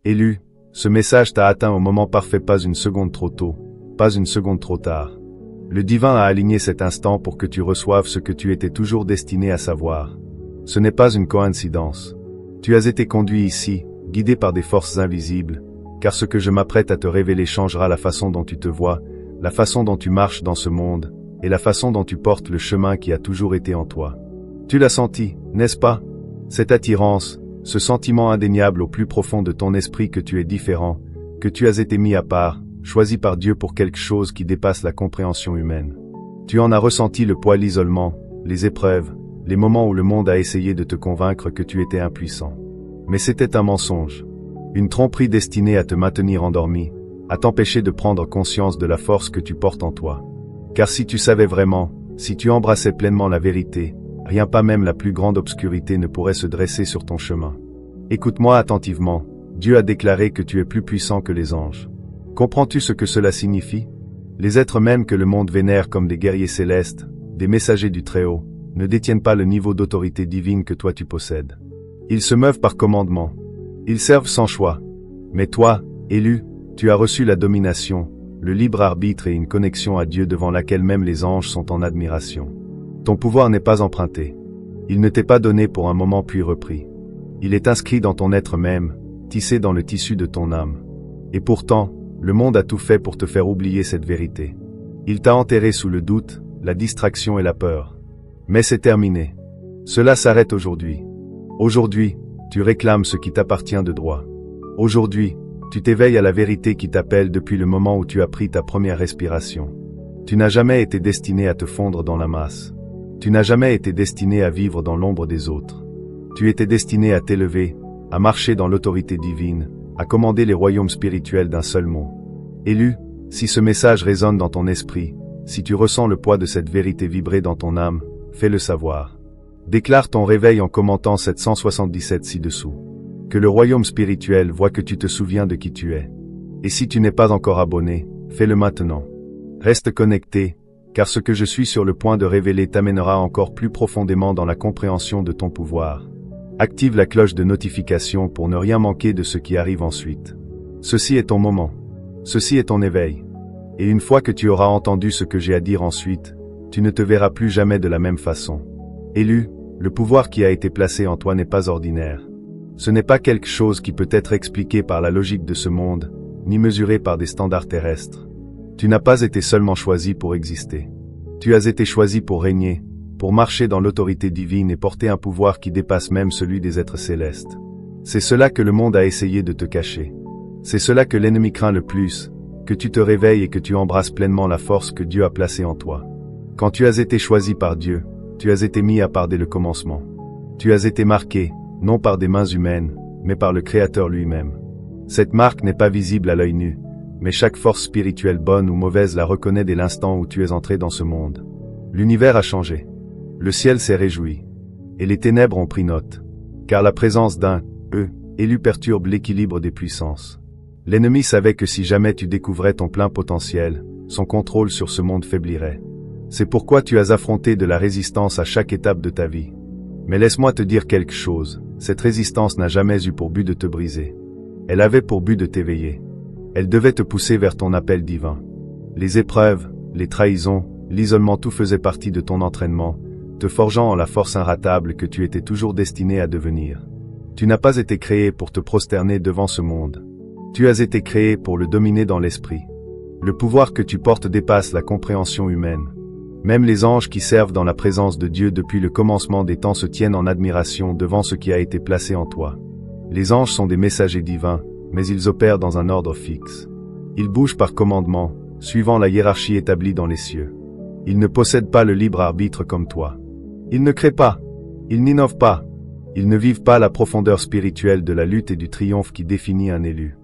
Élu, ce message t'a atteint au moment parfait, pas une seconde trop tôt, pas une seconde trop tard. Le divin a aligné cet instant pour que tu reçoives ce que tu étais toujours destiné à savoir. Ce n'est pas une coïncidence. Tu as été conduit ici, guidé par des forces invisibles, car ce que je m'apprête à te révéler changera la façon dont tu te vois, la façon dont tu marches dans ce monde, et la façon dont tu portes le chemin qui a toujours été en toi. Tu l'as senti, n'est-ce pas? Cette attirance, ce sentiment indéniable au plus profond de ton esprit que tu es différent, que tu as été mis à part, choisi par Dieu pour quelque chose qui dépasse la compréhension humaine. Tu en as ressenti le poids, l'isolement, les épreuves, les moments où le monde a essayé de te convaincre que tu étais impuissant. Mais c'était un mensonge. Une tromperie destinée à te maintenir endormi, à t'empêcher de prendre conscience de la force que tu portes en toi. Car si tu savais vraiment, si tu embrassais pleinement la vérité, rien, pas même la plus grande obscurité, ne pourrait se dresser sur ton chemin. Écoute-moi attentivement, Dieu a déclaré que tu es plus puissant que les anges. Comprends-tu ce que cela signifie? Les êtres mêmes que le monde vénère comme des guerriers célestes, des messagers du Très-Haut, ne détiennent pas le niveau d'autorité divine que toi tu possèdes. Ils se meuvent par commandement. Ils servent sans choix. Mais toi, élu, tu as reçu la domination, le libre arbitre et une connexion à Dieu devant laquelle même les anges sont en admiration. Ton pouvoir n'est pas emprunté. Il ne t'est pas donné pour un moment puis repris. Il est inscrit dans ton être même, tissé dans le tissu de ton âme. Et pourtant, le monde a tout fait pour te faire oublier cette vérité. Il t'a enterré sous le doute, la distraction et la peur. Mais c'est terminé. Cela s'arrête aujourd'hui. Aujourd'hui, tu réclames ce qui t'appartient de droit. Aujourd'hui, tu t'éveilles à la vérité qui t'appelle depuis le moment où tu as pris ta première respiration. Tu n'as jamais été destiné à te fondre dans la masse. Tu n'as jamais été destiné à vivre dans l'ombre des autres. Tu étais destiné à t'élever, à marcher dans l'autorité divine, à commander les royaumes spirituels d'un seul mot. Élu, si ce message résonne dans ton esprit, si tu ressens le poids de cette vérité vibrer dans ton âme, fais-le savoir. Déclare ton réveil en commentant 777 ci-dessous. Que le royaume spirituel voit que tu te souviens de qui tu es. Et si tu n'es pas encore abonné, fais-le maintenant. Reste connecté, car ce que je suis sur le point de révéler t'amènera encore plus profondément dans la compréhension de ton pouvoir. Active la cloche de notification pour ne rien manquer de ce qui arrive ensuite. Ceci est ton moment. Ceci est ton éveil. Et une fois que tu auras entendu ce que j'ai à dire ensuite, tu ne te verras plus jamais de la même façon. Élu, le pouvoir qui a été placé en toi n'est pas ordinaire. Ce n'est pas quelque chose qui peut être expliqué par la logique de ce monde, ni mesuré par des standards terrestres. Tu n'as pas été seulement choisi pour exister. Tu as été choisi pour régner, pour marcher dans l'autorité divine et porter un pouvoir qui dépasse même celui des êtres célestes. C'est cela que le monde a essayé de te cacher. C'est cela que l'ennemi craint le plus, que tu te réveilles et que tu embrasses pleinement la force que Dieu a placée en toi. Quand tu as été choisi par Dieu, tu as été mis à part dès le commencement. Tu as été marqué, non par des mains humaines, mais par le Créateur lui-même. Cette marque n'est pas visible à l'œil nu, mais chaque force spirituelle bonne ou mauvaise la reconnaît dès l'instant où tu es entré dans ce monde. L'univers a changé. Le ciel s'est réjoui. Et les ténèbres ont pris note. Car la présence d'un élu perturbe l'équilibre des puissances. L'ennemi savait que si jamais tu découvrais ton plein potentiel, son contrôle sur ce monde faiblirait. C'est pourquoi tu as affronté de la résistance à chaque étape de ta vie. Mais laisse-moi te dire quelque chose, cette résistance n'a jamais eu pour but de te briser. Elle avait pour but de t'éveiller. Elle devait te pousser vers ton appel divin. Les épreuves, les trahisons, l'isolement, tout faisait partie de ton entraînement, te forgeant en la force inratable que tu étais toujours destiné à devenir. Tu n'as pas été créé pour te prosterner devant ce monde. Tu as été créé pour le dominer dans l'esprit. Le pouvoir que tu portes dépasse la compréhension humaine. Même les anges qui servent dans la présence de Dieu depuis le commencement des temps se tiennent en admiration devant ce qui a été placé en toi. Les anges sont des messagers divins, mais ils opèrent dans un ordre fixe. Ils bougent par commandement, suivant la hiérarchie établie dans les cieux. Ils ne possèdent pas le libre arbitre comme toi. Ils ne créent pas. Ils n'innovent pas. Ils ne vivent pas la profondeur spirituelle de la lutte et du triomphe qui définit un élu.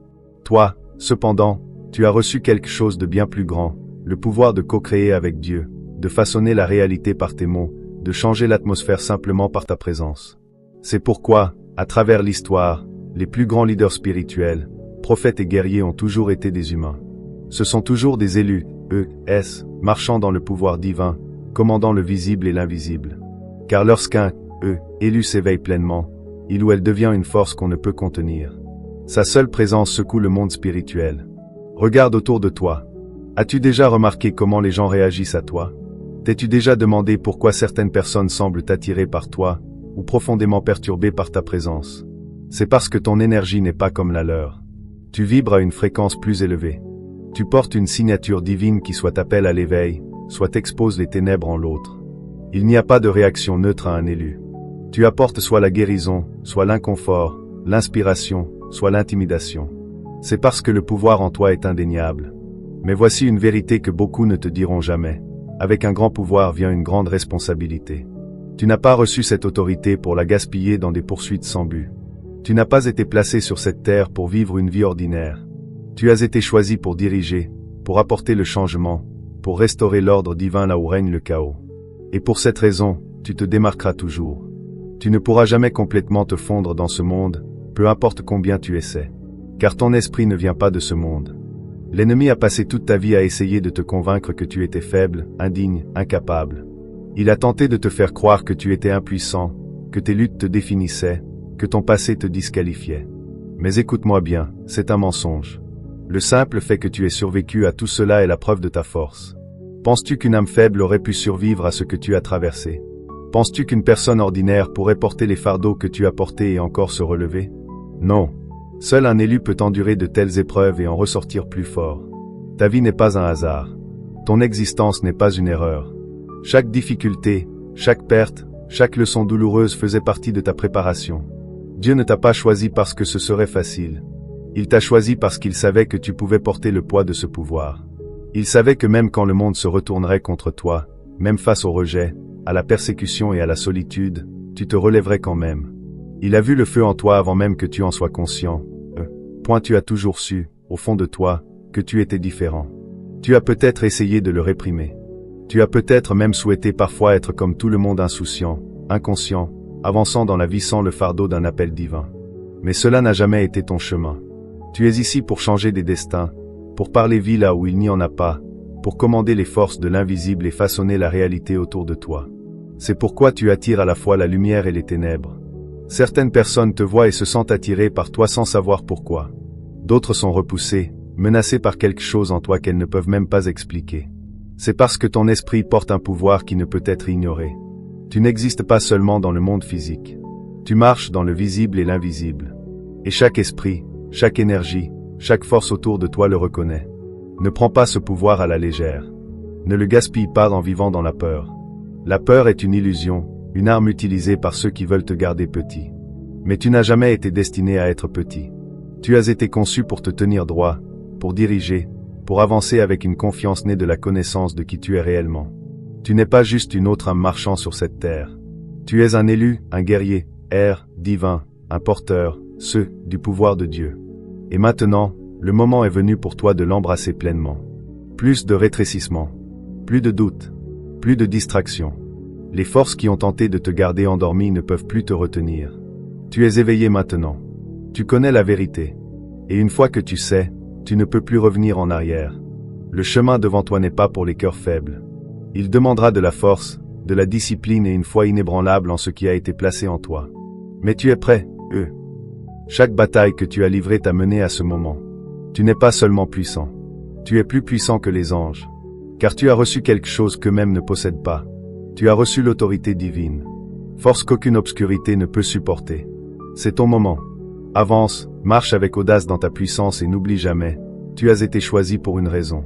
Toi, cependant, tu as reçu quelque chose de bien plus grand, le pouvoir de co-créer avec Dieu, de façonner la réalité par tes mots, de changer l'atmosphère simplement par ta présence. C'est pourquoi, à travers l'histoire, les plus grands leaders spirituels, prophètes et guerriers ont toujours été des humains. Ce sont toujours des élus, marchant dans le pouvoir divin, commandant le visible et l'invisible. Car lorsqu'un élu s'éveille pleinement, il ou elle devient une force qu'on ne peut contenir. Sa seule présence secoue le monde spirituel. Regarde autour de toi. As-tu déjà remarqué comment les gens réagissent à toi? T'es-tu déjà demandé pourquoi certaines personnes semblent t'attirer par toi, ou profondément perturbées par ta présence? C'est parce que ton énergie n'est pas comme la leur. Tu vibres à une fréquence plus élevée. Tu portes une signature divine qui soit t'appelle à l'éveil, soit t'expose les ténèbres en l'autre. Il n'y a pas de réaction neutre à un élu. Tu apportes soit la guérison, soit l'inconfort, l'inspiration, soit l'intimidation. C'est parce que le pouvoir en toi est indéniable. Mais voici une vérité que beaucoup ne te diront jamais. Avec un grand pouvoir vient une grande responsabilité. Tu n'as pas reçu cette autorité pour la gaspiller dans des poursuites sans but. Tu n'as pas été placé sur cette terre pour vivre une vie ordinaire. Tu as été choisi pour diriger, pour apporter le changement, pour restaurer l'ordre divin là où règne le chaos. Et pour cette raison, tu te démarqueras toujours. Tu ne pourras jamais complètement te fondre dans ce monde, peu importe combien tu essaies. Car ton esprit ne vient pas de ce monde. L'ennemi a passé toute ta vie à essayer de te convaincre que tu étais faible, indigne, incapable. Il a tenté de te faire croire que tu étais impuissant, que tes luttes te définissaient, que ton passé te disqualifiait. Mais écoute-moi bien, c'est un mensonge. Le simple fait que tu aies survécu à tout cela est la preuve de ta force. Penses-tu qu'une âme faible aurait pu survivre à ce que tu as traversé? Penses-tu qu'une personne ordinaire pourrait porter les fardeaux que tu as portés et encore se relever? Non. Seul un élu peut endurer de telles épreuves et en ressortir plus fort. Ta vie n'est pas un hasard. Ton existence n'est pas une erreur. Chaque difficulté, chaque perte, chaque leçon douloureuse faisait partie de ta préparation. Dieu ne t'a pas choisi parce que ce serait facile. Il t'a choisi parce qu'il savait que tu pouvais porter le poids de ce pouvoir. Il savait que même quand le monde se retournerait contre toi, même face au rejet, à la persécution et à la solitude, tu te relèverais quand même. Il a vu le feu en toi avant même que tu en sois conscient. Point tu as toujours su, au fond de toi, que tu étais différent. Tu as peut-être essayé de le réprimer. Tu as peut-être même souhaité parfois être comme tout le monde insouciant, inconscient, avançant dans la vie sans le fardeau d'un appel divin. Mais cela n'a jamais été ton chemin. Tu es ici pour changer des destins, pour parler vie là où il n'y en a pas, pour commander les forces de l'invisible et façonner la réalité autour de toi. C'est pourquoi tu attires à la fois la lumière et les ténèbres. Certaines personnes te voient et se sentent attirées par toi sans savoir pourquoi. D'autres sont repoussées, menacées par quelque chose en toi qu'elles ne peuvent même pas expliquer. C'est parce que ton esprit porte un pouvoir qui ne peut être ignoré. Tu n'existes pas seulement dans le monde physique. Tu marches dans le visible et l'invisible. Et chaque esprit, chaque énergie, chaque force autour de toi le reconnaît. Ne prends pas ce pouvoir à la légère. Ne le gaspille pas en vivant dans la peur. La peur est une illusion, une arme utilisée par ceux qui veulent te garder petit. Mais tu n'as jamais été destiné à être petit. Tu as été conçu pour te tenir droit, pour diriger, pour avancer avec une confiance née de la connaissance de qui tu es réellement. Tu n'es pas juste une autre âme marchant sur cette terre. Tu es un élu, un guerrier, divin, un porteur, du pouvoir de Dieu. Et maintenant, le moment est venu pour toi de l'embrasser pleinement. Plus de rétrécissement, plus de doute, plus de distraction. Les forces qui ont tenté de te garder endormi ne peuvent plus te retenir. Tu es éveillé maintenant. Tu connais la vérité. Et une fois que tu sais, tu ne peux plus revenir en arrière. Le chemin devant toi n'est pas pour les cœurs faibles. Il demandera de la force, de la discipline et une foi inébranlable en ce qui a été placé en toi. Mais tu es prêt, Chaque bataille que tu as livrée t'a mené à ce moment. Tu n'es pas seulement puissant. Tu es plus puissant que les anges. Car tu as reçu quelque chose qu'eux-mêmes ne possèdent pas. Tu as reçu l'autorité divine. Force qu'aucune obscurité ne peut supporter. C'est ton moment. Avance, marche avec audace dans ta puissance et n'oublie jamais, tu as été choisi pour une raison.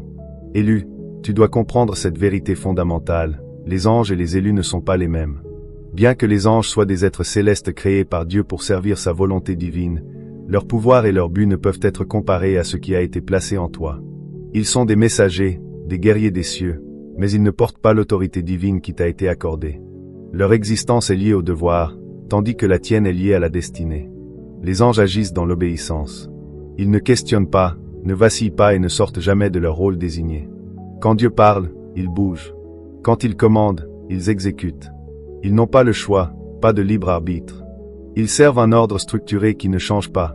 Élu, tu dois comprendre cette vérité fondamentale, les anges et les élus ne sont pas les mêmes. Bien que les anges soient des êtres célestes créés par Dieu pour servir sa volonté divine, leur pouvoir et leur but ne peuvent être comparés à ce qui a été placé en toi. Ils sont des messagers, des guerriers des cieux, mais ils ne portent pas l'autorité divine qui t'a été accordée. Leur existence est liée au devoir, tandis que la tienne est liée à la destinée. Les anges agissent dans l'obéissance. Ils ne questionnent pas, ne vacillent pas et ne sortent jamais de leur rôle désigné. Quand Dieu parle, ils bougent. Quand il commande, ils exécutent. Ils n'ont pas le choix, pas de libre arbitre. Ils servent un ordre structuré qui ne change pas.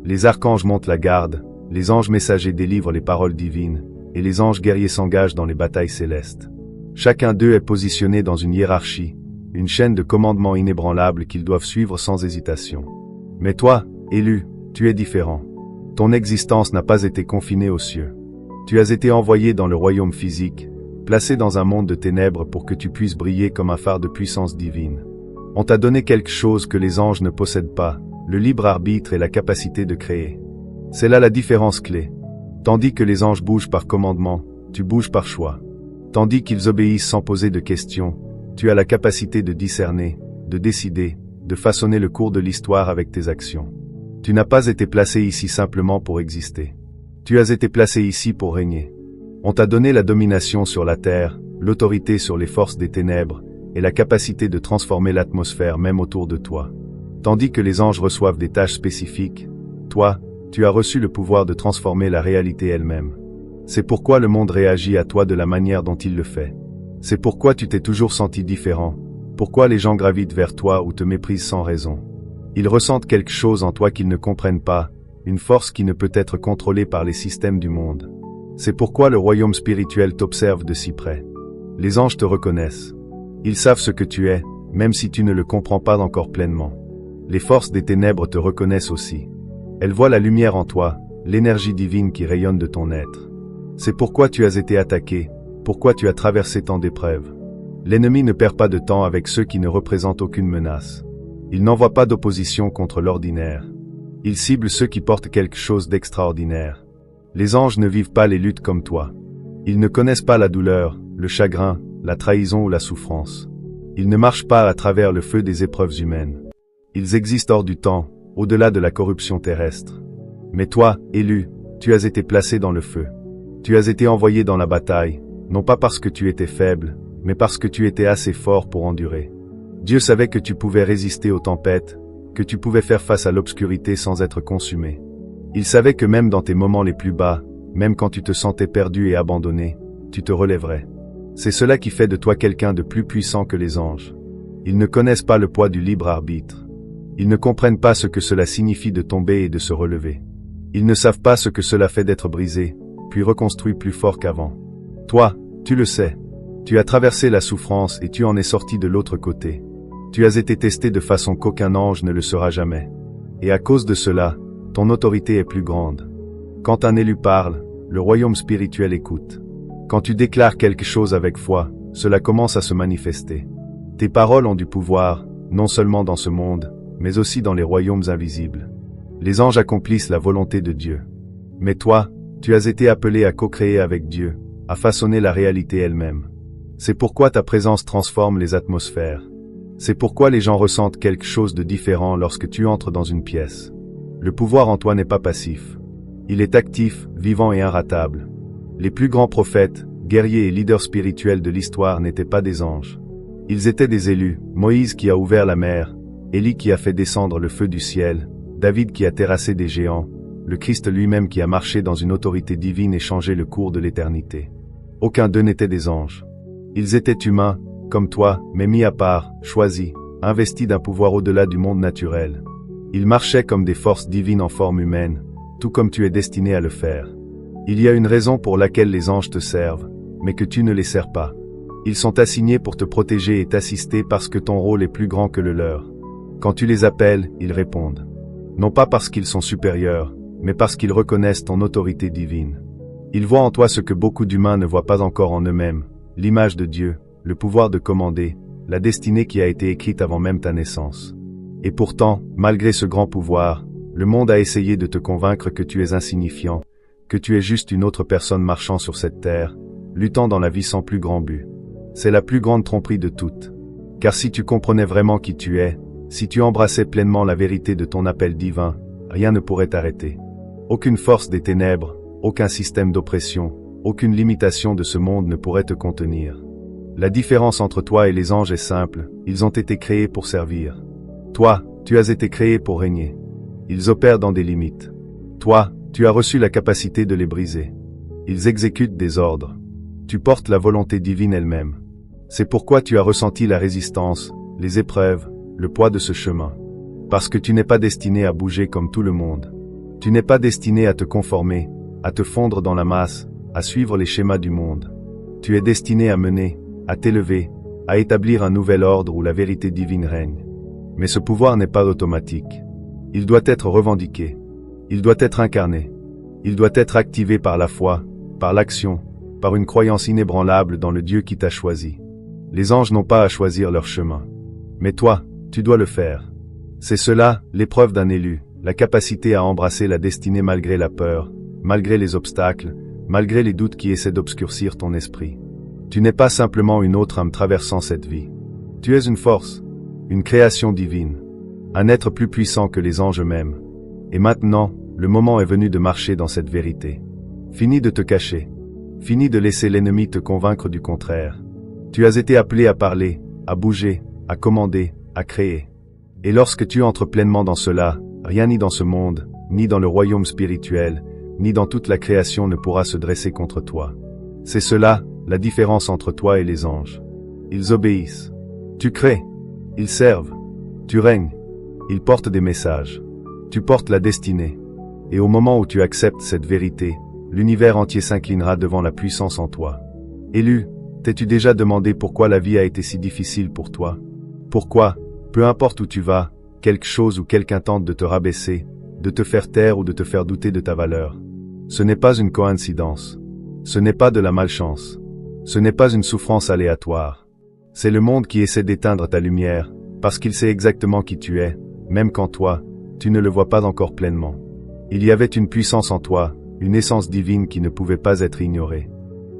Les archanges montent la garde, les anges messagers délivrent les paroles divines, et les anges guerriers s'engagent dans les batailles célestes. Chacun d'eux est positionné dans une hiérarchie, une chaîne de commandements inébranlables qu'ils doivent suivre sans hésitation. Mais toi, élu, tu es différent. Ton existence n'a pas été confinée aux cieux. Tu as été envoyé dans le royaume physique, placé dans un monde de ténèbres pour que tu puisses briller comme un phare de puissance divine. On t'a donné quelque chose que les anges ne possèdent pas, le libre arbitre et la capacité de créer. C'est là la différence clé. Tandis que les anges bougent par commandement, tu bouges par choix. Tandis qu'ils obéissent sans poser de questions, tu as la capacité de discerner, de décider, de façonner le cours de l'histoire avec tes actions. Tu n'as pas été placé ici simplement pour exister. Tu as été placé ici pour régner. On t'a donné la domination sur la terre, l'autorité sur les forces des ténèbres, et la capacité de transformer l'atmosphère même autour de toi. Tandis que les anges reçoivent des tâches spécifiques, toi, tu as reçu le pouvoir de transformer la réalité elle-même. C'est pourquoi le monde réagit à toi de la manière dont il le fait. C'est pourquoi tu t'es toujours senti différent, pourquoi les gens gravitent vers toi ou te méprisent sans raison. Ils ressentent quelque chose en toi qu'ils ne comprennent pas, une force qui ne peut être contrôlée par les systèmes du monde. C'est pourquoi le royaume spirituel t'observe de si près. Les anges te reconnaissent. Ils savent ce que tu es, même si tu ne le comprends pas encore pleinement. Les forces des ténèbres te reconnaissent aussi. Elles voient la lumière en toi, l'énergie divine qui rayonne de ton être. C'est pourquoi tu as été attaqué, pourquoi tu as traversé tant d'épreuves. L'ennemi ne perd pas de temps avec ceux qui ne représentent aucune menace. Il n'envoie pas d'opposition contre l'ordinaire. Il cible ceux qui portent quelque chose d'extraordinaire. Les anges ne vivent pas les luttes comme toi. Ils ne connaissent pas la douleur, le chagrin, la trahison ou la souffrance. Ils ne marchent pas à travers le feu des épreuves humaines. Ils existent hors du temps, au-delà de la corruption terrestre. Mais toi, élu, tu as été placé dans le feu. Tu as été envoyé dans la bataille, non pas parce que tu étais faible, mais parce que tu étais assez fort pour endurer. Dieu savait que tu pouvais résister aux tempêtes, que tu pouvais faire face à l'obscurité sans être consumé. Il savait que même dans tes moments les plus bas, même quand tu te sentais perdu et abandonné, tu te relèverais. C'est cela qui fait de toi quelqu'un de plus puissant que les anges. Ils ne connaissent pas le poids du libre arbitre. Ils ne comprennent pas ce que cela signifie de tomber et de se relever. Ils ne savent pas ce que cela fait d'être brisé, puis reconstruit plus fort qu'avant. Toi, tu le sais. Tu as traversé la souffrance et tu en es sorti de l'autre côté. Tu as été testé de façon qu'aucun ange ne le sera jamais. Et à cause de cela, ton autorité est plus grande. Quand un élu parle, le royaume spirituel écoute. Quand tu déclares quelque chose avec foi, cela commence à se manifester. Tes paroles ont du pouvoir, non seulement dans ce monde, mais aussi dans les royaumes invisibles. Les anges accomplissent la volonté de Dieu. Mais toi, tu as été appelé à co-créer avec Dieu, à façonner la réalité elle-même. C'est pourquoi ta présence transforme les atmosphères. C'est pourquoi les gens ressentent quelque chose de différent lorsque tu entres dans une pièce. Le pouvoir en toi n'est pas passif. Il est actif, vivant et inratable. Les plus grands prophètes, guerriers et leaders spirituels de l'histoire n'étaient pas des anges. Ils étaient des élus, Moïse qui a ouvert la mer, Élie qui a fait descendre le feu du ciel, David qui a terrassé des géants, le Christ lui-même qui a marché dans une autorité divine et changé le cours de l'éternité. Aucun d'eux n'était des anges. Ils étaient humains, comme toi, mais mis à part, choisis, investis d'un pouvoir au-delà du monde naturel. Ils marchaient comme des forces divines en forme humaine, tout comme tu es destiné à le faire. Il y a une raison pour laquelle les anges te servent, mais que tu ne les sers pas. Ils sont assignés pour te protéger et t'assister parce que ton rôle est plus grand que le leur. Quand tu les appelles, ils répondent. Non pas parce qu'ils sont supérieurs, mais parce qu'ils reconnaissent ton autorité divine. Ils voient en toi ce que beaucoup d'humains ne voient pas encore en eux-mêmes, l'image de Dieu, le pouvoir de commander, la destinée qui a été écrite avant même ta naissance. Et pourtant, malgré ce grand pouvoir, le monde a essayé de te convaincre que tu es insignifiant, que tu es juste une autre personne marchant sur cette terre, luttant dans la vie sans plus grand but. C'est la plus grande tromperie de toutes. Car si tu comprenais vraiment qui tu es, si tu embrassais pleinement la vérité de ton appel divin, rien ne pourrait t'arrêter. Aucune force des ténèbres, aucun système d'oppression, aucune limitation de ce monde ne pourrait te contenir. La différence entre toi et les anges est simple, ils ont été créés pour servir. Toi, tu as été créé pour régner. Ils opèrent dans des limites. Toi, tu as reçu la capacité de les briser. Ils exécutent des ordres. Tu portes la volonté divine elle-même. C'est pourquoi tu as ressenti la résistance, les épreuves, le poids de ce chemin. Parce que tu n'es pas destiné à bouger comme tout le monde. Tu n'es pas destiné à te conformer, à te fondre dans la masse, à suivre les schémas du monde. Tu es destiné à mener, à t'élever, à établir un nouvel ordre où la vérité divine règne. Mais ce pouvoir n'est pas automatique. Il doit être revendiqué. Il doit être incarné. Il doit être activé par la foi, par l'action, par une croyance inébranlable dans le Dieu qui t'a choisi. Les anges n'ont pas à choisir leur chemin. Mais toi, tu dois le faire. C'est cela, l'épreuve d'un élu, la capacité à embrasser la destinée malgré la peur, malgré les obstacles, malgré les doutes qui essaient d'obscurcir ton esprit. Tu n'es pas simplement une autre âme traversant cette vie. Tu es une force, une création divine, un être plus puissant que les anges eux-mêmes. Et maintenant, le moment est venu de marcher dans cette vérité. Fini de te cacher. Fini de laisser l'ennemi te convaincre du contraire. Tu as été appelé à parler, à bouger, à commander, à créer. Et lorsque tu entres pleinement dans cela, rien ni dans ce monde, ni dans le royaume spirituel, ni dans toute la création ne pourra se dresser contre toi. C'est cela, la différence entre toi et les anges. Ils obéissent. Tu crées. Ils servent. Tu règnes. Ils portent des messages. Tu portes la destinée. Et au moment où tu acceptes cette vérité, l'univers entier s'inclinera devant la puissance en toi. Élu, t'es-tu déjà demandé pourquoi la vie a été si difficile pour toi? Pourquoi, peu importe où tu vas, quelque chose ou quelqu'un tente de te rabaisser, de te faire taire ou de te faire douter de ta valeur? Ce n'est pas une coïncidence. Ce n'est pas de la malchance. Ce n'est pas une souffrance aléatoire. C'est le monde qui essaie d'éteindre ta lumière, parce qu'il sait exactement qui tu es, même quand toi, tu ne le vois pas encore pleinement. Il y avait une puissance en toi, une essence divine qui ne pouvait pas être ignorée.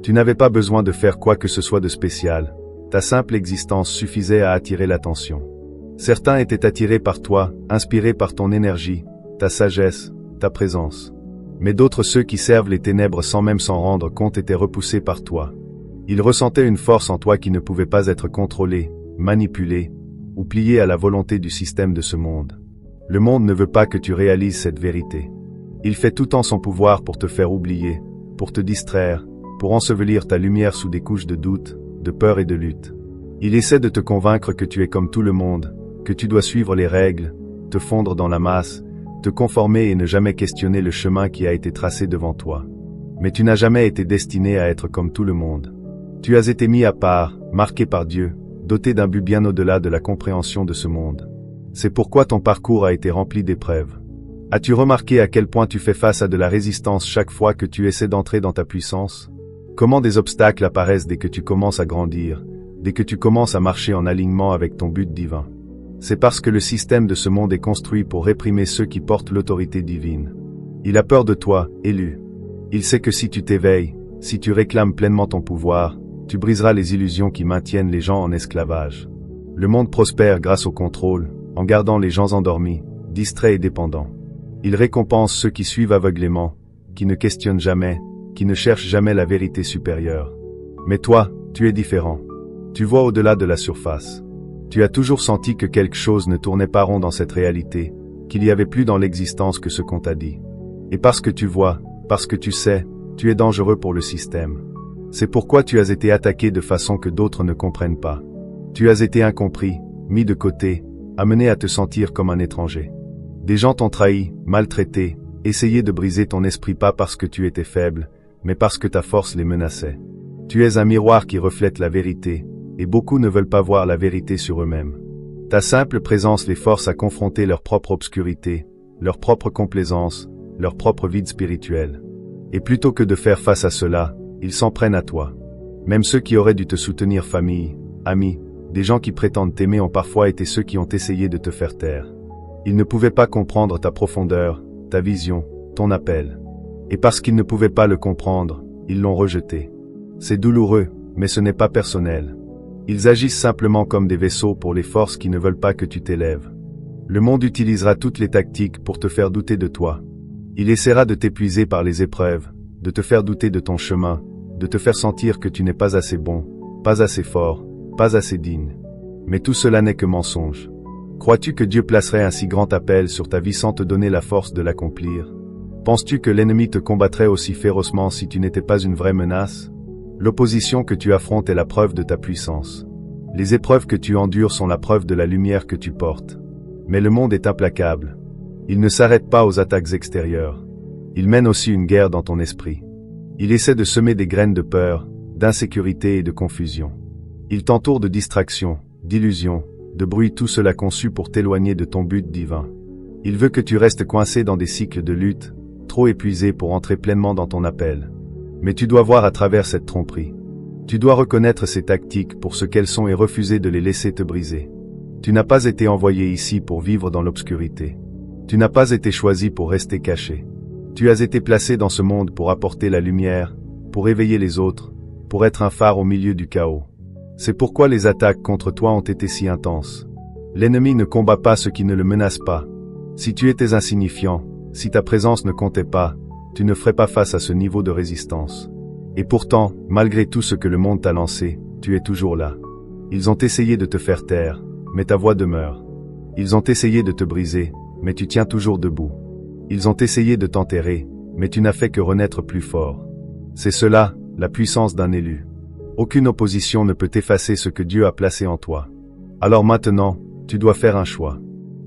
Tu n'avais pas besoin de faire quoi que ce soit de spécial. Ta simple existence suffisait à attirer l'attention. Certains étaient attirés par toi, inspirés par ton énergie, ta sagesse, ta présence. Mais d'autres, ceux qui servent les ténèbres sans même s'en rendre compte, étaient repoussés par toi. Ils ressentaient une force en toi qui ne pouvait pas être contrôlée, manipulée, ou pliée à la volonté du système de ce monde. Le monde ne veut pas que tu réalises cette vérité. Il fait tout en son pouvoir pour te faire oublier, pour te distraire, pour ensevelir ta lumière sous des couches de doute, de peur et de lutte. Il essaie de te convaincre que tu es comme tout le monde, que tu dois suivre les règles, te fondre dans la masse, te conformer et ne jamais questionner le chemin qui a été tracé devant toi. Mais tu n'as jamais été destiné à être comme tout le monde. Tu as été mis à part, marqué par Dieu, doté d'un but bien au-delà de la compréhension de ce monde. C'est pourquoi ton parcours a été rempli d'épreuves. As-tu remarqué à quel point tu fais face à de la résistance chaque fois que tu essaies d'entrer dans ta puissance? Comment des obstacles apparaissent dès que tu commences à grandir, dès que tu commences à marcher en alignement avec ton but divin? C'est parce que le système de ce monde est construit pour réprimer ceux qui portent l'autorité divine. Il a peur de toi, élu. Il sait que si tu t'éveilles, si tu réclames pleinement ton pouvoir, tu briseras les illusions qui maintiennent les gens en esclavage. Le monde prospère grâce au contrôle, en gardant les gens endormis, distraits et dépendants. Il récompense ceux qui suivent aveuglément, qui ne questionnent jamais, qui ne cherchent jamais la vérité supérieure. Mais toi, tu es différent. Tu vois au-delà de la surface. Tu as toujours senti que quelque chose ne tournait pas rond dans cette réalité, qu'il y avait plus dans l'existence que ce qu'on t'a dit. Et parce que tu vois, parce que tu sais, tu es dangereux pour le système. C'est pourquoi tu as été attaqué de façon que d'autres ne comprennent pas. Tu as été incompris, mis de côté, amené à te sentir comme un étranger. Des gens t'ont trahi, maltraité, essayé de briser ton esprit pas parce que tu étais faible, mais parce que ta force les menaçait. Tu es un miroir qui reflète la vérité, et beaucoup ne veulent pas voir la vérité sur eux-mêmes. Ta simple présence les force à confronter leur propre obscurité, leur propre complaisance, leur propre vide spirituel. Et plutôt que de faire face à cela, ils s'en prennent à toi. Même ceux qui auraient dû te soutenir, famille, amis, des gens qui prétendent t'aimer ont parfois été ceux qui ont essayé de te faire taire. Ils ne pouvaient pas comprendre ta profondeur, ta vision, ton appel. Et parce qu'ils ne pouvaient pas le comprendre, ils l'ont rejeté. C'est douloureux, mais ce n'est pas personnel. Ils agissent simplement comme des vaisseaux pour les forces qui ne veulent pas que tu t'élèves. Le monde utilisera toutes les tactiques pour te faire douter de toi. Il essaiera de t'épuiser par les épreuves, de te faire douter de ton chemin, de te faire sentir que tu n'es pas assez bon, pas assez fort, pas assez digne. Mais tout cela n'est que mensonge. Crois-tu que Dieu placerait un si grand appel sur ta vie sans te donner la force de l'accomplir? Penses-tu que l'ennemi te combattrait aussi férocement si tu n'étais pas une vraie menace? L'opposition que tu affrontes est la preuve de ta puissance. Les épreuves que tu endures sont la preuve de la lumière que tu portes. Mais le monde est implacable. Il ne s'arrête pas aux attaques extérieures. Il mène aussi une guerre dans ton esprit. Il essaie de semer des graines de peur, d'insécurité et de confusion. Il t'entoure de distractions, d'illusions, de bruit, tout cela conçu pour t'éloigner de ton but divin. Il veut que tu restes coincé dans des cycles de lutte, trop épuisé pour entrer pleinement dans ton appel. Mais tu dois voir à travers cette tromperie. Tu dois reconnaître ces tactiques pour ce qu'elles sont et refuser de les laisser te briser. Tu n'as pas été envoyé ici pour vivre dans l'obscurité. Tu n'as pas été choisi pour rester caché. Tu as été placé dans ce monde pour apporter la lumière, pour éveiller les autres, pour être un phare au milieu du chaos. C'est pourquoi les attaques contre toi ont été si intenses. L'ennemi ne combat pas ceux qui ne le menacent pas. Si tu étais insignifiant, si ta présence ne comptait pas, tu ne ferais pas face à ce niveau de résistance. Et pourtant, malgré tout ce que le monde t'a lancé, tu es toujours là. Ils ont essayé de te faire taire, mais ta voix demeure. Ils ont essayé de te briser, mais tu tiens toujours debout. Ils ont essayé de t'enterrer, mais tu n'as fait que renaître plus fort. C'est cela, la puissance d'un élu. Aucune opposition ne peut effacer ce que Dieu a placé en toi. Alors maintenant, tu dois faire un choix.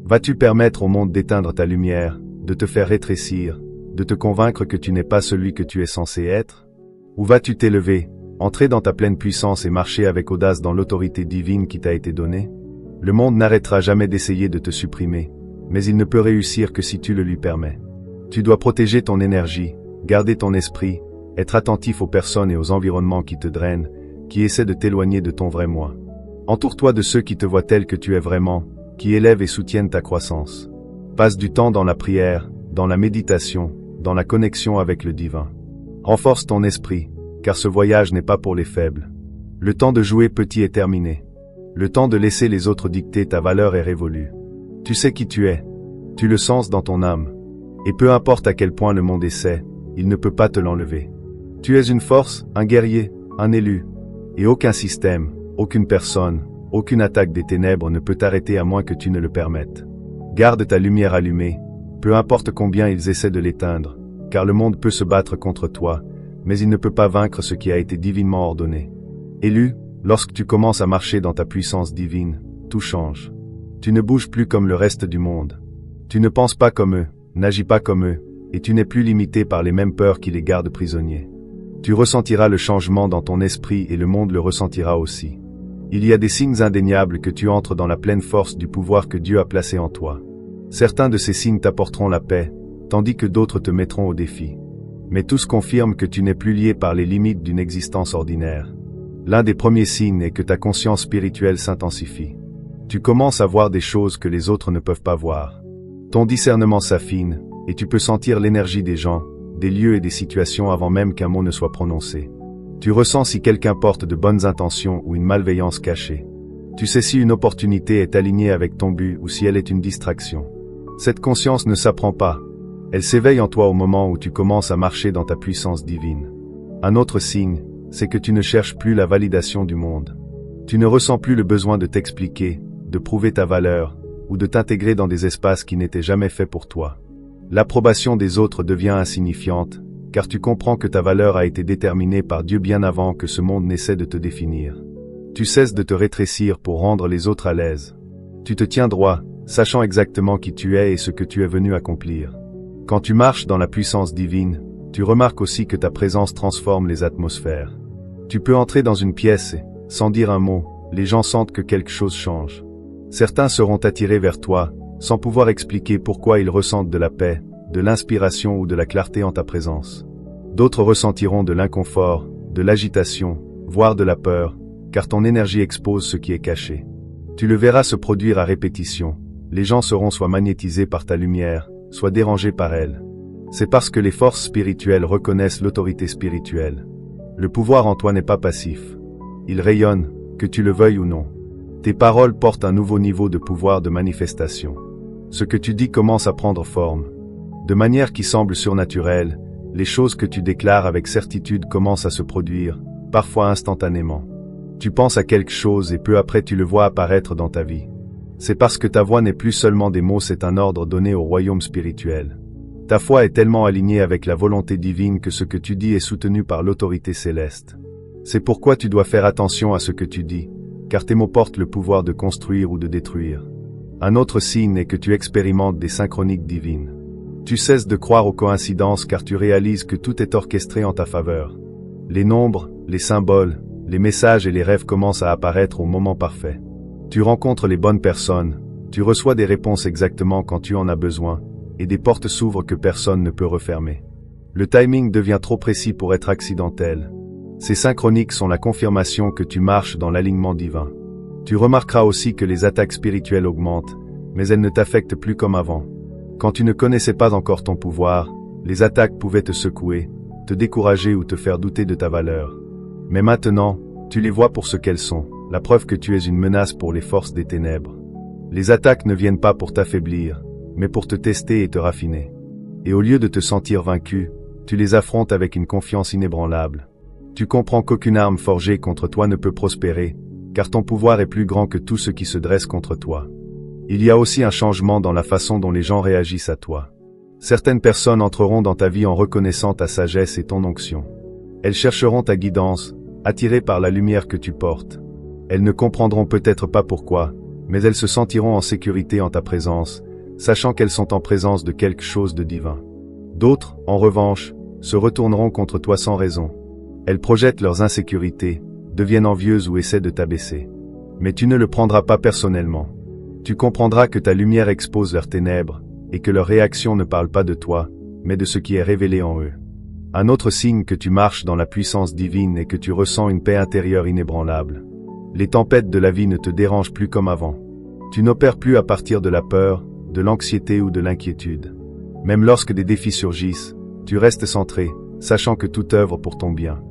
Vas-tu permettre au monde d'éteindre ta lumière, de te faire rétrécir, de te convaincre que tu n'es pas celui que tu es censé être? Ou vas-tu t'élever, entrer dans ta pleine puissance et marcher avec audace dans l'autorité divine qui t'a été donnée? Le monde n'arrêtera jamais d'essayer de te supprimer, mais il ne peut réussir que si tu le lui permets. Tu dois protéger ton énergie, garder ton esprit, être attentif aux personnes et aux environnements qui te drainent, qui essaient de t'éloigner de ton vrai moi. Entoure-toi de ceux qui te voient tel que tu es vraiment, qui élèvent et soutiennent ta croissance. Passe du temps dans la prière, dans la méditation, dans la connexion avec le divin. Renforce ton esprit, car ce voyage n'est pas pour les faibles. Le temps de jouer petit est terminé. Le temps de laisser les autres dicter ta valeur est révolu. Tu sais qui tu es. Tu le sens dans ton âme. Et peu importe à quel point le monde essaie, il ne peut pas te l'enlever. Tu es une force, un guerrier, un élu. Et aucun système, aucune personne, aucune attaque des ténèbres ne peut t'arrêter à moins que tu ne le permettes. Garde ta lumière allumée, peu importe combien ils essaient de l'éteindre, car le monde peut se battre contre toi, mais il ne peut pas vaincre ce qui a été divinement ordonné. Élu, lorsque tu commences à marcher dans ta puissance divine, tout change. Tu ne bouges plus comme le reste du monde. Tu ne penses pas comme eux, n'agis pas comme eux, et tu n'es plus limité par les mêmes peurs qui les gardent prisonniers. Tu ressentiras le changement dans ton esprit et le monde le ressentira aussi. Il y a des signes indéniables que tu entres dans la pleine force du pouvoir que Dieu a placé en toi. Certains de ces signes t'apporteront la paix, tandis que d'autres te mettront au défi. Mais tous confirment que tu n'es plus lié par les limites d'une existence ordinaire. L'un des premiers signes est que ta conscience spirituelle s'intensifie. Tu commences à voir des choses que les autres ne peuvent pas voir. Ton discernement s'affine, et tu peux sentir l'énergie des gens, des lieux et des situations avant même qu'un mot ne soit prononcé. Tu ressens si quelqu'un porte de bonnes intentions ou une malveillance cachée. Tu sais si une opportunité est alignée avec ton but ou si elle est une distraction. Cette conscience ne s'apprend pas. Elle s'éveille en toi au moment où tu commences à marcher dans ta puissance divine. Un autre signe, c'est que tu ne cherches plus la validation du monde. Tu ne ressens plus le besoin de t'expliquer, de prouver ta valeur, ou de t'intégrer dans des espaces qui n'étaient jamais faits pour toi. L'approbation des autres devient insignifiante, car tu comprends que ta valeur a été déterminée par Dieu bien avant que ce monde n'essaie de te définir. Tu cesses de te rétrécir pour rendre les autres à l'aise. Tu te tiens droit, sachant exactement qui tu es et ce que tu es venu accomplir. Quand tu marches dans la puissance divine, tu remarques aussi que ta présence transforme les atmosphères. Tu peux entrer dans une pièce et, sans dire un mot, les gens sentent que quelque chose change. Certains seront attirés vers toi, sans pouvoir expliquer pourquoi ils ressentent de la paix, de l'inspiration ou de la clarté en ta présence. D'autres ressentiront de l'inconfort, de l'agitation, voire de la peur, car ton énergie expose ce qui est caché. Tu le verras se produire à répétition. Les gens seront soit magnétisés par ta lumière, soit dérangés par elle. C'est parce que les forces spirituelles reconnaissent l'autorité spirituelle. Le pouvoir en toi n'est pas passif. Il rayonne, que tu le veuilles ou non. Tes paroles portent un nouveau niveau de pouvoir de manifestation. Ce que tu dis commence à prendre forme. De manière qui semble surnaturelle, les choses que tu déclares avec certitude commencent à se produire, parfois instantanément. Tu penses à quelque chose et peu après tu le vois apparaître dans ta vie. C'est parce que ta voix n'est plus seulement des mots, c'est un ordre donné au royaume spirituel. Ta foi est tellement alignée avec la volonté divine que ce que tu dis est soutenu par l'autorité céleste. C'est pourquoi tu dois faire attention à ce que tu dis, car tes mots portent le pouvoir de construire ou de détruire. Un autre signe est que tu expérimentes des synchroniques divines. Tu cesses de croire aux coïncidences car tu réalises que tout est orchestré en ta faveur. Les nombres, les symboles, les messages et les rêves commencent à apparaître au moment parfait. Tu rencontres les bonnes personnes, Tu reçois des réponses exactement quand tu en as besoin, et des portes s'ouvrent que personne ne peut refermer. Le timing devient trop précis pour être accidentel. Ces synchroniques sont la confirmation que tu marches dans l'alignement divin. Tu remarqueras aussi que les attaques spirituelles augmentent, mais elles ne t'affectent plus comme avant. Quand tu ne connaissais pas encore ton pouvoir, les attaques pouvaient te secouer, te décourager ou te faire douter de ta valeur. Mais maintenant, tu les vois pour ce qu'elles sont, la preuve que tu es une menace pour les forces des ténèbres. Les attaques ne viennent pas pour t'affaiblir, mais pour te tester et te raffiner. Et au lieu de te sentir vaincu, tu les affrontes avec une confiance inébranlable. Tu comprends qu'aucune arme forgée contre toi ne peut prospérer, car ton pouvoir est plus grand que tout ce qui se dresse contre toi. Il y a aussi un changement dans la façon dont les gens réagissent à toi. Certaines personnes entreront dans ta vie en reconnaissant ta sagesse et ton onction. Elles chercheront ta guidance, attirées par la lumière que tu portes. Elles ne comprendront peut-être pas pourquoi, mais elles se sentiront en sécurité en ta présence, sachant qu'elles sont en présence de quelque chose de divin. D'autres, en revanche, se retourneront contre toi sans raison. Elles projettent leurs insécurités, deviennent envieuses ou essaient de t'abaisser. Mais tu ne le prendras pas personnellement. Tu comprendras que ta lumière expose leurs ténèbres, et que leurs réactions ne parlent pas de toi, mais de ce qui est révélé en eux. Un autre signe que tu marches dans la puissance divine est que tu ressens une paix intérieure inébranlable. Les tempêtes de la vie ne te dérangent plus comme avant. Tu n'opères plus à partir de la peur, de l'anxiété ou de l'inquiétude. Même lorsque des défis surgissent, tu restes centré, sachant que tout œuvre pour ton bien.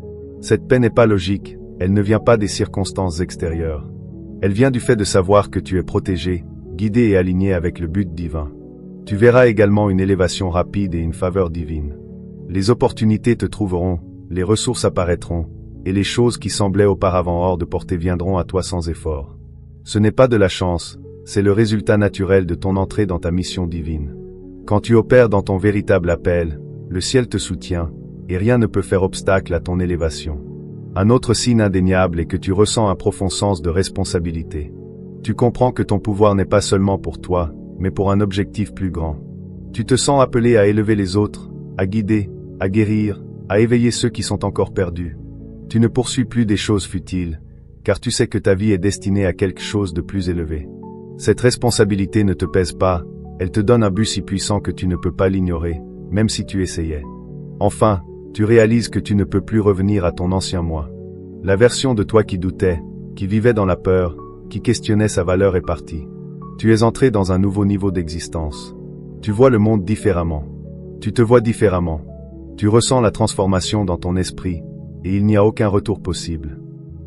Cette paix n'est pas logique, elle ne vient pas des circonstances extérieures. Elle vient du fait de savoir que tu es protégé, guidé et aligné avec le but divin. Tu verras également une élévation rapide et une faveur divine. Les opportunités te trouveront, les ressources apparaîtront, et les choses qui semblaient auparavant hors de portée viendront à toi sans effort. Ce n'est pas de la chance, c'est le résultat naturel de ton entrée dans ta mission divine. Quand tu opères dans ton véritable appel, le ciel te soutient, et rien ne peut faire obstacle à ton élévation. Un autre signe indéniable est que tu ressens un profond sens de responsabilité. Tu comprends que ton pouvoir n'est pas seulement pour toi, mais pour un objectif plus grand. Tu te sens appelé à élever les autres, à guider, à guérir, à éveiller ceux qui sont encore perdus. Tu ne poursuis plus des choses futiles, car tu sais que ta vie est destinée à quelque chose de plus élevé. Cette responsabilité ne te pèse pas, elle te donne un but si puissant que tu ne peux pas l'ignorer, même si tu essayais. Enfin, tu réalises que tu ne peux plus revenir à ton ancien moi. La version de toi qui doutait, qui vivait dans la peur, qui questionnait sa valeur est partie. Tu es entré dans un nouveau niveau d'existence. Tu vois le monde différemment. Tu te vois différemment. Tu ressens la transformation dans ton esprit, et il n'y a aucun retour possible.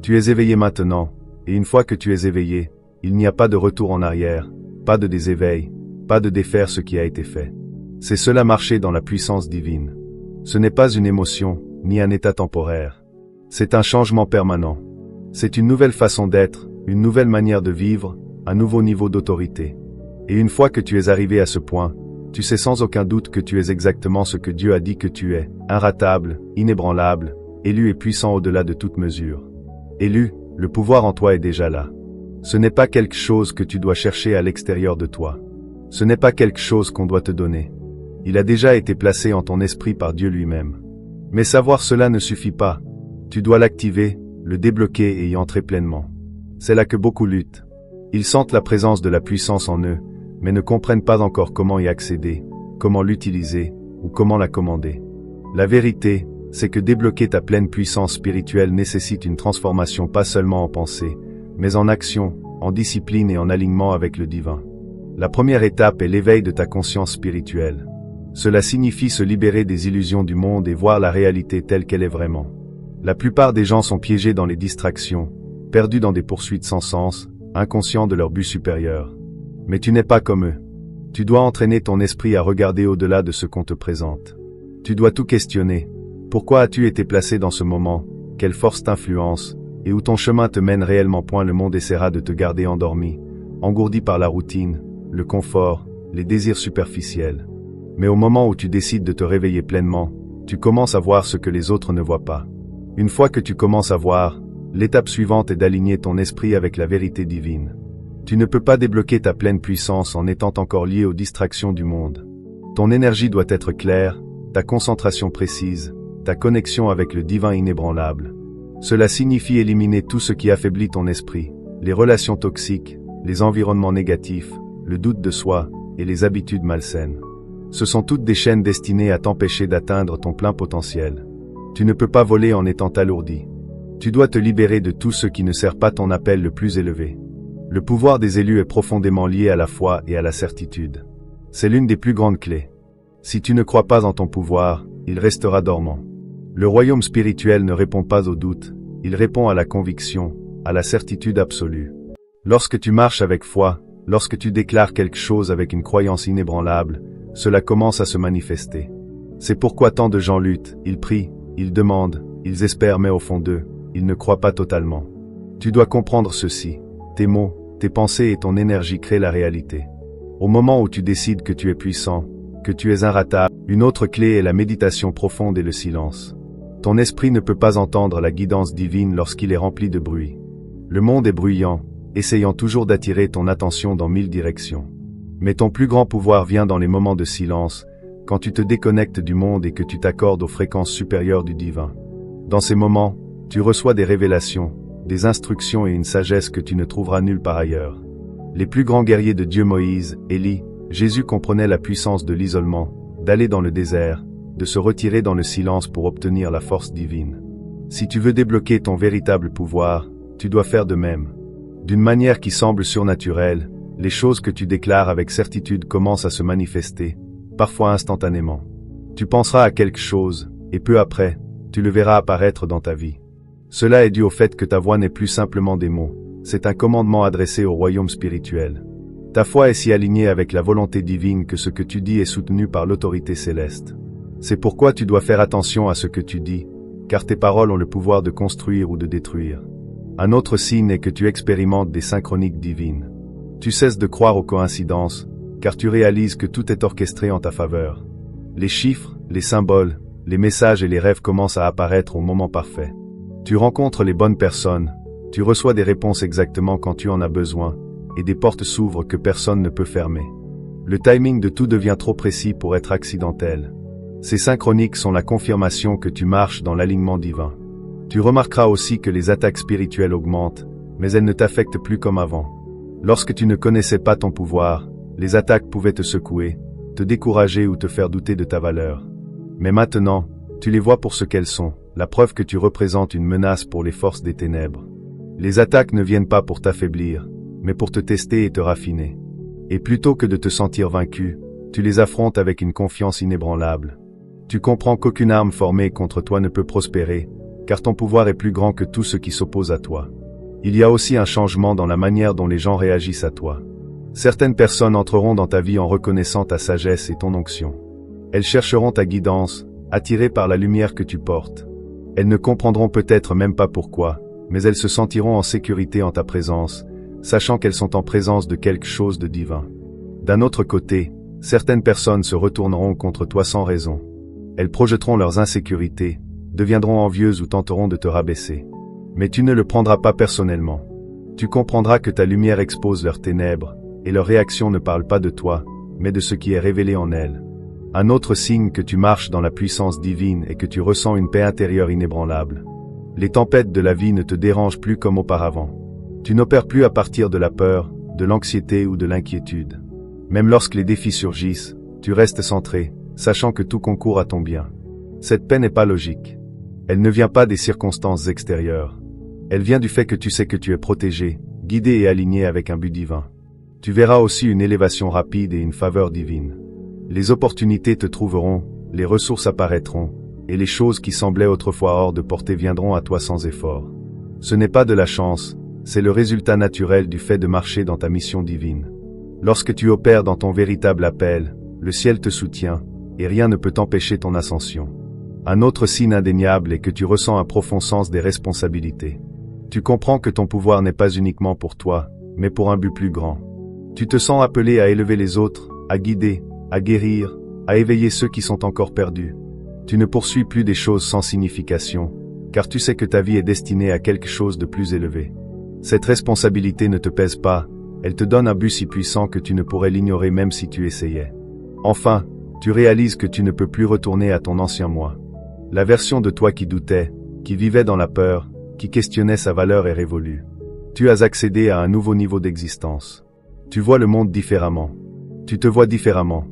Tu es éveillé maintenant, et une fois que tu es éveillé, il n'y a pas de retour en arrière, pas de déséveil, pas de défaire ce qui a été fait. C'est cela marcher dans la puissance divine. Ce n'est pas une émotion, ni un état temporaire. C'est un changement permanent. C'est une nouvelle façon d'être, une nouvelle manière de vivre, un nouveau niveau d'autorité. Et une fois que tu es arrivé à ce point, tu sais sans aucun doute que tu es exactement ce que Dieu a dit que tu es, inratable, inébranlable, élu et puissant au-delà de toute mesure. Élu, le pouvoir en toi est déjà là. Ce n'est pas quelque chose que tu dois chercher à l'extérieur de toi. Ce n'est pas quelque chose qu'on doit te donner. Il a déjà été placé en ton esprit par Dieu lui-même. Mais savoir cela ne suffit pas. Tu dois l'activer, le débloquer et y entrer pleinement. C'est là que beaucoup luttent. Ils sentent la présence de la puissance en eux, mais ne comprennent pas encore comment y accéder, comment l'utiliser, ou comment la commander. La vérité, c'est que débloquer ta pleine puissance spirituelle nécessite une transformation pas seulement en pensée, mais en action, en discipline et en alignement avec le divin. La première étape est l'éveil de ta conscience spirituelle. Cela signifie se libérer des illusions du monde et voir la réalité telle qu'elle est vraiment. La plupart des gens sont piégés dans les distractions, perdus dans des poursuites sans sens, inconscients de leur but supérieur. Mais tu n'es pas comme eux. Tu dois entraîner ton esprit à regarder au-delà de ce qu'on te présente. Tu dois tout questionner. Pourquoi as-tu été placé dans ce moment? Quelle force t'influence? Et où ton chemin te mène réellement? Le monde essaiera de te garder endormi, engourdi par la routine, le confort, les désirs superficiels. Mais au moment où tu décides de te réveiller pleinement, tu commences à voir ce que les autres ne voient pas. Une fois que tu commences à voir, l'étape suivante est d'aligner ton esprit avec la vérité divine. Tu ne peux pas débloquer ta pleine puissance en étant encore lié aux distractions du monde. Ton énergie doit être claire, ta concentration précise, ta connexion avec le divin inébranlable. Cela signifie éliminer tout ce qui affaiblit ton esprit, les relations toxiques, les environnements négatifs, le doute de soi et les habitudes malsaines. Ce sont toutes des chaînes destinées à t'empêcher d'atteindre ton plein potentiel. Tu ne peux pas voler en étant alourdi. Tu dois te libérer de tout ce qui ne sert pas ton appel le plus élevé. Le pouvoir des élus est profondément lié à la foi et à la certitude. C'est l'une des plus grandes clés. Si tu ne crois pas en ton pouvoir, il restera dormant. Le royaume spirituel ne répond pas au doute, il répond à la conviction, à la certitude absolue. Lorsque tu marches avec foi, lorsque tu déclares quelque chose avec une croyance inébranlable, cela commence à se manifester. C'est pourquoi tant de gens luttent, ils prient, ils demandent, ils espèrent mais au fond d'eux, ils ne croient pas totalement. Tu dois comprendre ceci. Tes mots, tes pensées et ton énergie créent la réalité. Au moment où tu décides que tu es puissant, que tu es inratable, une autre clé est la méditation profonde et le silence. Ton esprit ne peut pas entendre la guidance divine lorsqu'il est rempli de bruit. Le monde est bruyant, essayant toujours d'attirer ton attention dans 1000 directions. Mais ton plus grand pouvoir vient dans les moments de silence, quand tu te déconnectes du monde et que tu t'accordes aux fréquences supérieures du divin. Dans ces moments, tu reçois des révélations, des instructions et une sagesse que tu ne trouveras nulle part ailleurs. Les plus grands guerriers de Dieu, Moïse, Élie, Jésus comprenaient la puissance de l'isolement, d'aller dans le désert, de se retirer dans le silence pour obtenir la force divine. Si tu veux débloquer ton véritable pouvoir, tu dois faire de même. D'une manière qui semble surnaturelle, les choses que tu déclares avec certitude commencent à se manifester, parfois instantanément. Tu penseras à quelque chose, et peu après, tu le verras apparaître dans ta vie. Cela est dû au fait que ta voix n'est plus simplement des mots, c'est un commandement adressé au royaume spirituel. Ta foi est si alignée avec la volonté divine que ce que tu dis est soutenu par l'autorité céleste. C'est pourquoi tu dois faire attention à ce que tu dis, car tes paroles ont le pouvoir de construire ou de détruire. Un autre signe est que tu expérimentes des synchroniques divines. Tu cesses de croire aux coïncidences, car tu réalises que tout est orchestré en ta faveur. Les chiffres, les symboles, les messages et les rêves commencent à apparaître au moment parfait. Tu rencontres les bonnes personnes, tu reçois des réponses exactement quand tu en as besoin, et des portes s'ouvrent que personne ne peut fermer. Le timing de tout devient trop précis pour être accidentel. Ces synchroniques sont la confirmation que tu marches dans l'alignement divin. Tu remarqueras aussi que les attaques spirituelles augmentent, mais elles ne t'affectent plus comme avant. Lorsque tu ne connaissais pas ton pouvoir, les attaques pouvaient te secouer, te décourager ou te faire douter de ta valeur. Mais maintenant, tu les vois pour ce qu'elles sont, la preuve que tu représentes une menace pour les forces des ténèbres. Les attaques ne viennent pas pour t'affaiblir, mais pour te tester et te raffiner. Et plutôt que de te sentir vaincu, tu les affrontes avec une confiance inébranlable. Tu comprends qu'aucune arme formée contre toi ne peut prospérer, car ton pouvoir est plus grand que tout ce qui s'oppose à toi. Il y a aussi un changement dans la manière dont les gens réagissent à toi. Certaines personnes entreront dans ta vie en reconnaissant ta sagesse et ton onction. Elles chercheront ta guidance, attirées par la lumière que tu portes. Elles ne comprendront peut-être même pas pourquoi, mais elles se sentiront en sécurité en ta présence, sachant qu'elles sont en présence de quelque chose de divin. D'un autre côté, certaines personnes se retourneront contre toi sans raison. Elles projetteront leurs insécurités, deviendront envieuses ou tenteront de te rabaisser. Mais tu ne le prendras pas personnellement. Tu comprendras que ta lumière expose leurs ténèbres, et leurs réactions ne parlent pas de toi, mais de ce qui est révélé en elles. Un autre signe que tu marches dans la puissance divine est que tu ressens une paix intérieure inébranlable. Les tempêtes de la vie ne te dérangent plus comme auparavant. Tu n'opères plus à partir de la peur, de l'anxiété ou de l'inquiétude. Même lorsque les défis surgissent, tu restes centré, sachant que tout concourt à ton bien. Cette paix n'est pas logique. Elle ne vient pas des circonstances extérieures. Elle vient du fait que tu sais que tu es protégé, guidé et aligné avec un but divin. Tu verras aussi une élévation rapide et une faveur divine. Les opportunités te trouveront, les ressources apparaîtront, et les choses qui semblaient autrefois hors de portée viendront à toi sans effort. Ce n'est pas de la chance, c'est le résultat naturel du fait de marcher dans ta mission divine. Lorsque tu opères dans ton véritable appel, le ciel te soutient, et rien ne peut empêcher ton ascension. Un autre signe indéniable est que tu ressens un profond sens des responsabilités. Tu comprends que ton pouvoir n'est pas uniquement pour toi, mais pour un but plus grand. Tu te sens appelé à élever les autres, à guider, à guérir, à éveiller ceux qui sont encore perdus. Tu ne poursuis plus des choses sans signification, car tu sais que ta vie est destinée à quelque chose de plus élevé. Cette responsabilité ne te pèse pas, elle te donne un but si puissant que tu ne pourrais l'ignorer même si tu essayais. Enfin, tu réalises que tu ne peux plus retourner à ton ancien moi. La version de toi qui doutait, qui vivait dans la peur, qui questionnait sa valeur est révolue. Tu as accédé à un nouveau niveau d'existence. Tu vois le monde différemment. Tu te vois différemment.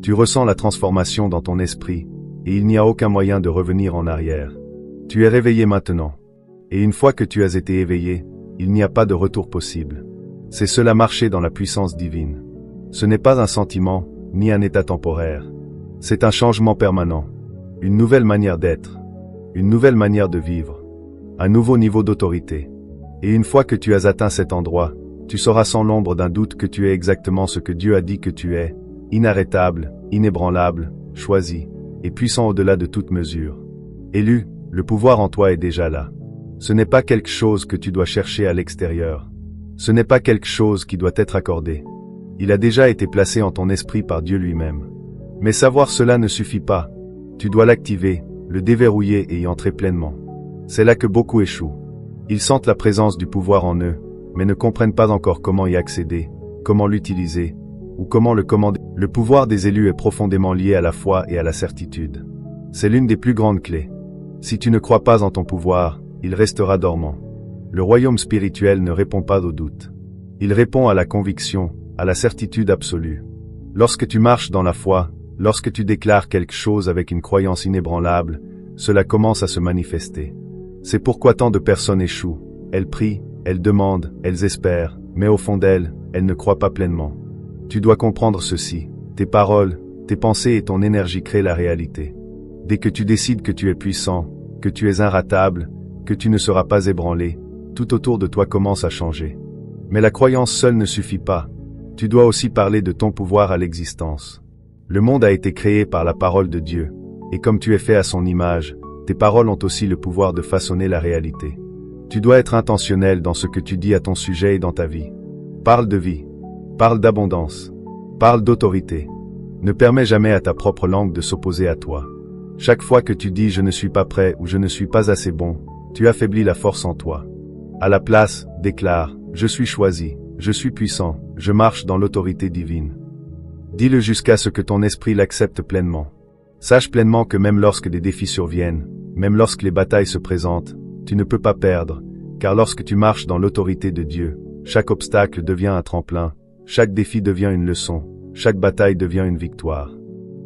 Tu ressens la transformation dans ton esprit, et il n'y a aucun moyen de revenir en arrière. Tu es réveillé maintenant. Et une fois que tu as été éveillé, il n'y a pas de retour possible. C'est cela marcher dans la puissance divine. Ce n'est pas un sentiment, ni un état temporaire. C'est un changement permanent. Une nouvelle manière d'être. Une nouvelle manière de vivre. Un nouveau niveau d'autorité. Et une fois que tu as atteint cet endroit, tu sauras sans l'ombre d'un doute que tu es exactement ce que Dieu a dit que tu es, inarrêtable, inébranlable, choisi, et puissant au-delà de toute mesure. Élu, le pouvoir en toi est déjà là. Ce n'est pas quelque chose que tu dois chercher à l'extérieur. Ce n'est pas quelque chose qui doit être accordé. Il a déjà été placé en ton esprit par Dieu lui-même. Mais savoir cela ne suffit pas. Tu dois l'activer, le déverrouiller et y entrer pleinement. C'est là que beaucoup échouent. Ils sentent la présence du pouvoir en eux, mais ne comprennent pas encore comment y accéder, comment l'utiliser, ou comment le commander. Le pouvoir des élus est profondément lié à la foi et à la certitude. C'est l'une des plus grandes clés. Si tu ne crois pas en ton pouvoir, il restera dormant. Le royaume spirituel ne répond pas aux doutes. Il répond à la conviction, à la certitude absolue. Lorsque tu marches dans la foi, lorsque tu déclares quelque chose avec une croyance inébranlable, cela commence à se manifester. C'est pourquoi tant de personnes échouent. Elles prient, elles demandent, elles espèrent, mais au fond d'elles, elles ne croient pas pleinement. Tu dois comprendre ceci. Tes paroles, tes pensées et ton énergie créent la réalité. Dès que tu décides que tu es puissant, que tu es inratable, que tu ne seras pas ébranlé, tout autour de toi commence à changer. Mais la croyance seule ne suffit pas. Tu dois aussi parler de ton pouvoir à l'existence. Le monde a été créé par la parole de Dieu, et comme tu es fait à son image, tes paroles ont aussi le pouvoir de façonner la réalité. Tu dois être intentionnel dans ce que tu dis à ton sujet et dans ta vie. Parle de vie. Parle d'abondance. Parle d'autorité. Ne permets jamais à ta propre langue de s'opposer à toi. Chaque fois que tu dis « je ne suis pas prêt » ou « je ne suis pas assez bon », tu affaiblis la force en toi. À la place, déclare « je suis choisi, je suis puissant, je marche dans l'autorité divine ». Dis-le jusqu'à ce que ton esprit l'accepte pleinement. Sache pleinement que même lorsque des défis surviennent, même lorsque les batailles se présentent, tu ne peux pas perdre, car lorsque tu marches dans l'autorité de Dieu, chaque obstacle devient un tremplin, chaque défi devient une leçon, chaque bataille devient une victoire.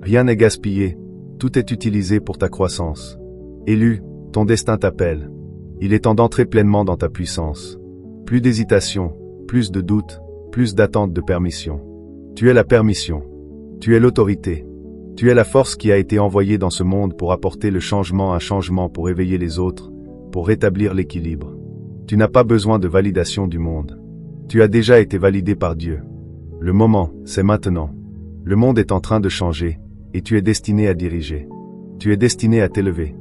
Rien n'est gaspillé, tout est utilisé pour ta croissance. Élu, ton destin t'appelle. Il est temps d'entrer pleinement dans ta puissance. Plus d'hésitation, plus de doute, plus d'attente de permission. Tu es la permission. Tu es l'autorité. Tu es la force qui a été envoyée dans ce monde pour apporter le changement, un changement pour éveiller les autres, pour rétablir l'équilibre. Tu n'as pas besoin de validation du monde. Tu as déjà été validé par Dieu. Le moment, c'est maintenant. Le monde est en train de changer, et tu es destiné à diriger. Tu es destiné à t'élever.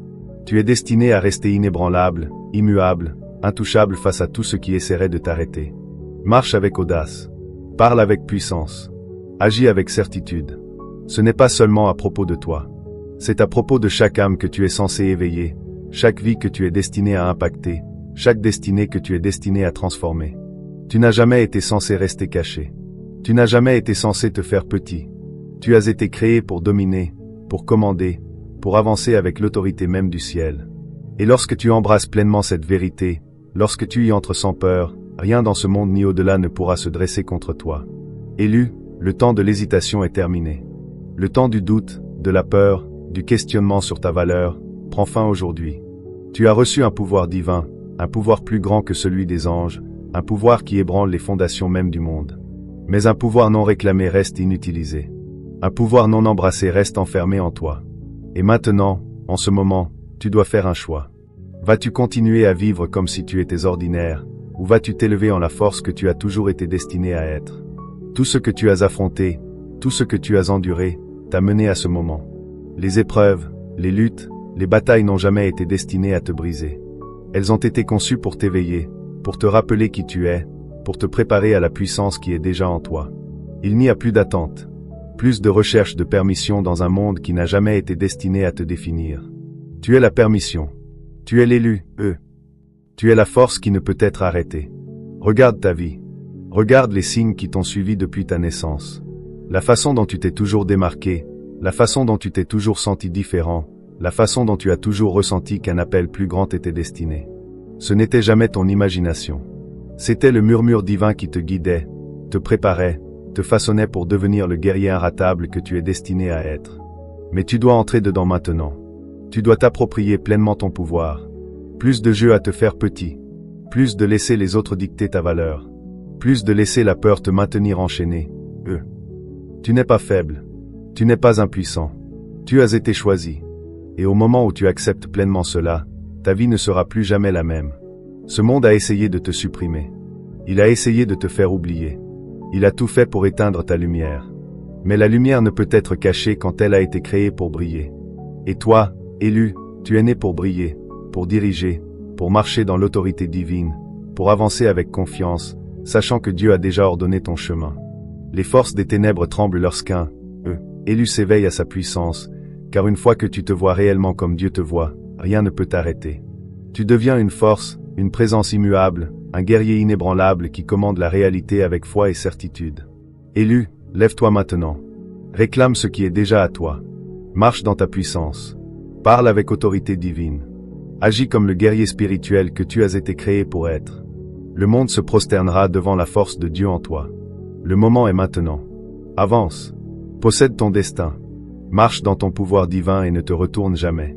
Tu es destiné à rester inébranlable, immuable, intouchable face à tout ce qui essaierait de t'arrêter. Marche avec audace. Parle avec puissance. Agis avec certitude. Ce n'est pas seulement à propos de toi. C'est à propos de chaque âme que tu es censé éveiller, chaque vie que tu es destiné à impacter, chaque destinée que tu es destiné à transformer. Tu n'as jamais été censé rester caché. Tu n'as jamais été censé te faire petit. Tu as été créé pour dominer, pour commander, pour avancer avec l'autorité même du ciel. Et lorsque tu embrasses pleinement cette vérité, lorsque tu y entres sans peur, rien dans ce monde ni au-delà ne pourra se dresser contre toi. Élu, le temps de l'hésitation est terminé. Le temps du doute, de la peur, du questionnement sur ta valeur, prend fin aujourd'hui. Tu as reçu un pouvoir divin, un pouvoir plus grand que celui des anges, un pouvoir qui ébranle les fondations même du monde. Mais un pouvoir non réclamé reste inutilisé. Un pouvoir non embrassé reste enfermé en toi. Et maintenant, en ce moment, tu dois faire un choix. Vas-tu continuer à vivre comme si tu étais ordinaire, ou vas-tu t'élever en la force que tu as toujours été destiné à être? Tout ce que tu as affronté, tout ce que tu as enduré, t'a mené à ce moment. Les épreuves, les luttes, les batailles n'ont jamais été destinées à te briser. Elles ont été conçues pour t'éveiller, pour te rappeler qui tu es, pour te préparer à la puissance qui est déjà en toi. Il n'y a plus d'attente, plus de recherche de permission dans un monde qui n'a jamais été destiné à te définir. Tu es la permission. Tu es l'élu, Tu es la force qui ne peut être arrêtée. Regarde ta vie. Regarde les signes qui t'ont suivi depuis ta naissance. La façon dont tu t'es toujours démarqué, la façon dont tu t'es toujours senti différent, la façon dont tu as toujours ressenti qu'un appel plus grand t'était destiné. Ce n'était jamais ton imagination. C'était le murmure divin qui te guidait, te préparait, te façonnait pour devenir le guerrier inratable que tu es destiné à être. Mais tu dois entrer dedans maintenant. Tu dois t'approprier pleinement ton pouvoir. Plus de jeu à te faire petit. Plus de laisser les autres dicter ta valeur. Plus de laisser la peur te maintenir enchaîné. Tu n'es pas faible. Tu n'es pas impuissant. Tu as été choisi. Et au moment où tu acceptes pleinement cela, ta vie ne sera plus jamais la même. Ce monde a essayé de te supprimer. Il a essayé de te faire oublier. Il a tout fait pour éteindre ta lumière. Mais la lumière ne peut être cachée quand elle a été créée pour briller. Et toi, élu, tu es né pour briller, pour diriger, pour marcher dans l'autorité divine, pour avancer avec confiance, sachant que Dieu a déjà ordonné ton chemin. Les forces des ténèbres tremblent lorsqu'un, élu s'éveille à sa puissance, car une fois que tu te vois réellement comme Dieu te voit, rien ne peut t'arrêter. Tu deviens une force, une présence immuable, un guerrier inébranlable qui commande la réalité avec foi et certitude. Élu, lève-toi maintenant. Réclame ce qui est déjà à toi. Marche dans ta puissance. Parle avec autorité divine. Agis comme le guerrier spirituel que tu as été créé pour être. Le monde se prosternera devant la force de Dieu en toi. Le moment est maintenant. Avance. Possède ton destin. Marche dans ton pouvoir divin et ne te retourne jamais.